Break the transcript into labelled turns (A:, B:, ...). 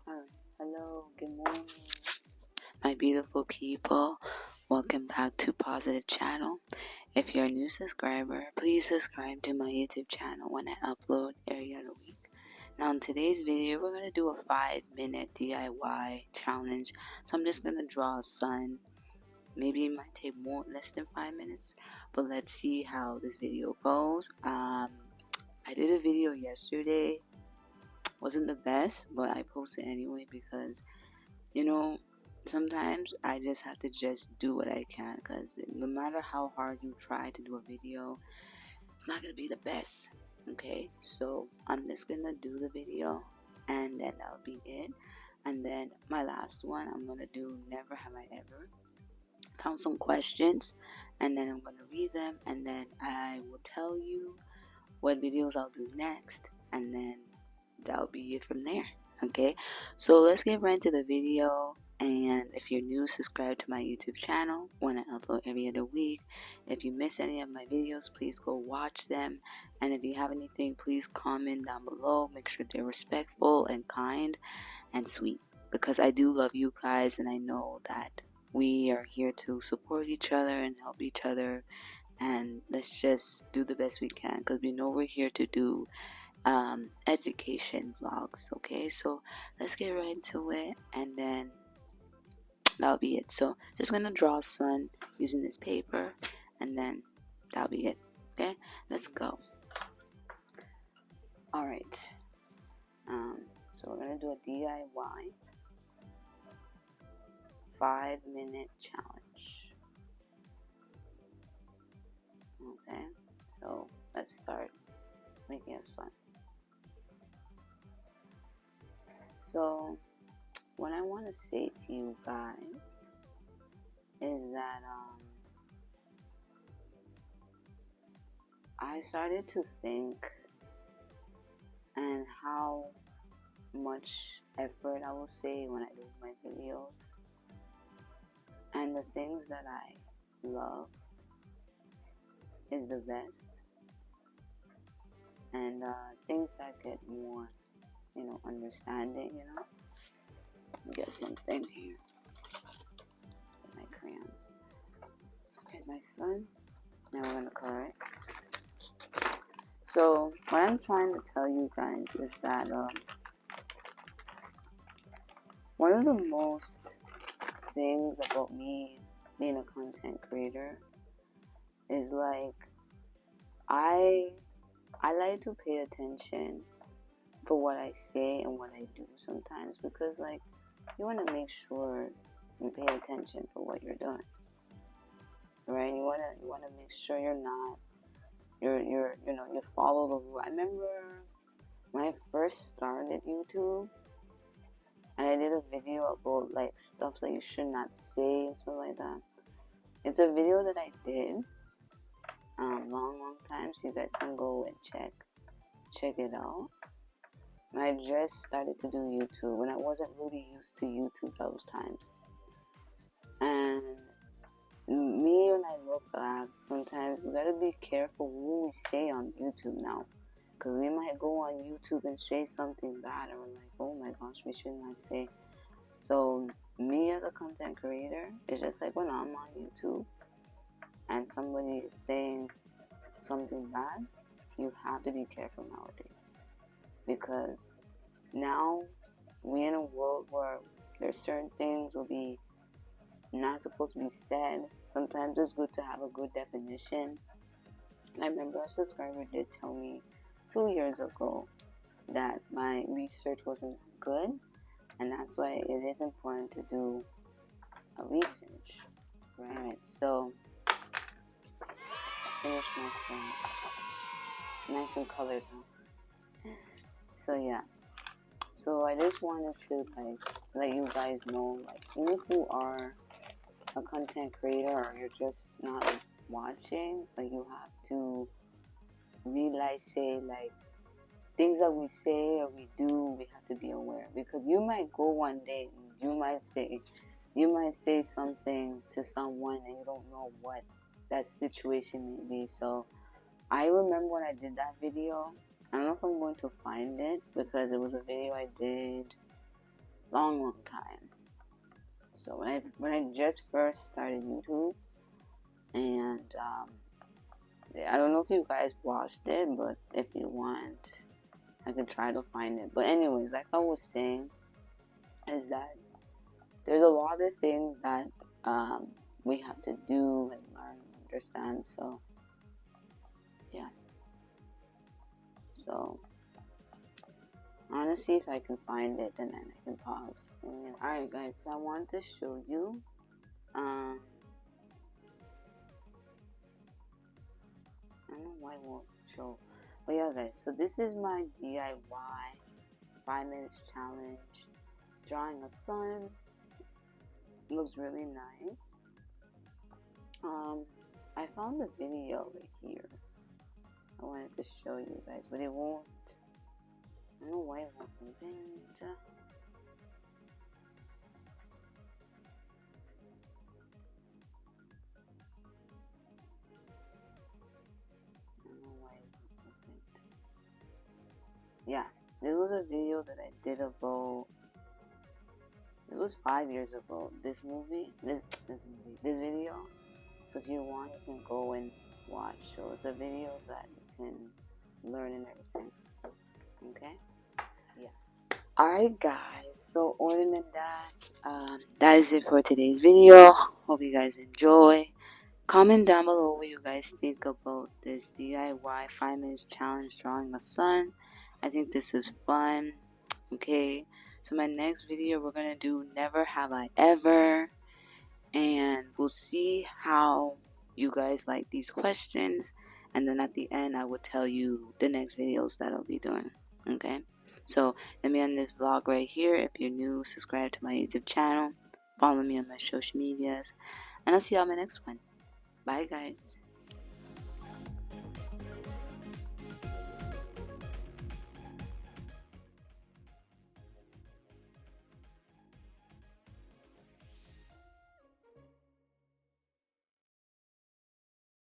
A: Alright, hello, good morning, my beautiful people. Welcome back to Positive Channel. If you're a new subscriber, please subscribe to my YouTube channel when I upload every other week. Now, in today's video, we're going to do a 5-minute DIY challenge. So I'm just going to draw a sun. Maybe it might take less than 5 minutes, but let's see how this video goes. I did a video yesterday. Wasn't the best, but I posted anyway because sometimes I just have to just do what I can, because no matter how hard you try to do a video, it's not gonna be the best. Okay, so I'm just gonna do the video and then that'll be it. And then my last one, I'm gonna do never have I ever. Found some questions and then I'm gonna read them and then I will tell you what videos I'll do next, and then that'll be it from there. Okay, so let's get right into the video. And if you're new, subscribe to my YouTube channel when I upload every other week. If you miss any of my videos, please go watch them. And if you have anything, please comment down below. Make sure they're respectful and kind and sweet, because I do love you guys and I know that we are here to support each other and help each other. And let's just do the best we can, because we know we're here to do education vlogs. Okay, so let's get right into it and then that'll be it. So just gonna draw a sun using this paper and then that'll be it. Okay, let's go. All right, so we're gonna do a DIY 5-minute challenge. Okay, so let's start making a sun. So what I want to say to you guys is that I started to think and how much effort I will say when I do my videos, and the things that I love is the best, and things that get more understanding. Get something here. Get my crayons. Here's my sun. Now we're gonna color it. So what I'm trying to tell you guys is that one of the most things about me being a content creator is like I like to pay attention for what I say and what I do sometimes, because like you want to make sure you pay attention for what you're doing, right? You want to make sure you follow the rule. I remember when I first started YouTube and I did a video about like stuff that you should not say and stuff like that. It's a video that I did long time, so you guys can go and check it out. When I just started to do YouTube, when I wasn't really used to YouTube those times. And me, when I look back, sometimes we gotta be careful what we say on YouTube now, because we might go on YouTube and say something bad and we're like, oh my gosh, we should not say. So me as a content creator, it's just like when I'm on YouTube and somebody is saying something bad, you have to be careful nowadays, because now we're in a world where there's certain things will be not supposed to be said. Sometimes it's good to have a good definition. And I remember a subscriber did tell me 2 years ago that my research wasn't good, and that's why it is important to do a research, right? So finish my sun, nice and colored, huh? So yeah, so I just wanted to like let you guys know, like, even if you are a content creator or you're just not like watching, like, you have to realize, say, like, things that we say or we do, we have to be aware, because you might go one day and you might say something to someone and you don't know what that situation may be. So I remember when I did that video, I don't know if I'm going to find it, because it was a video I did long time. So when I just first started YouTube, and I don't know if you guys watched it, but if you want, I can try to find it. But anyways, like I was saying, is that there's a lot of things that we have to do and learn and understand. So yeah. So I want to see if I can find it, and then I can pause. Alright guys, so I want to show you I don't know why it won't show. But yeah guys, so this is my DIY 5 minutes challenge. Drawing a sun. Looks really nice. I found the video right here. I wanted to show you guys, but it won't. I don't know why it won't open. I don't know why it won't open. Yeah, this was a video that I did about. This was 5 years ago. This video. So if you want, you can go and watch. So it's a video that you can learn and everything. Okay? Yeah. Alright guys, so other than that is it for today's video. Hope you guys enjoy. Comment down below what you guys think about this DIY 5 minutes challenge drawing a sun. I think this is fun. Okay, so my next video we're gonna do Never Have I Ever, and we'll see how you guys like these questions, and then at the end I will tell you the next videos that I'll be doing. Okay, so let me end this vlog right here. If you're new, subscribe to my YouTube channel, follow me on my social medias, and I'll see you on my next one. Bye guys.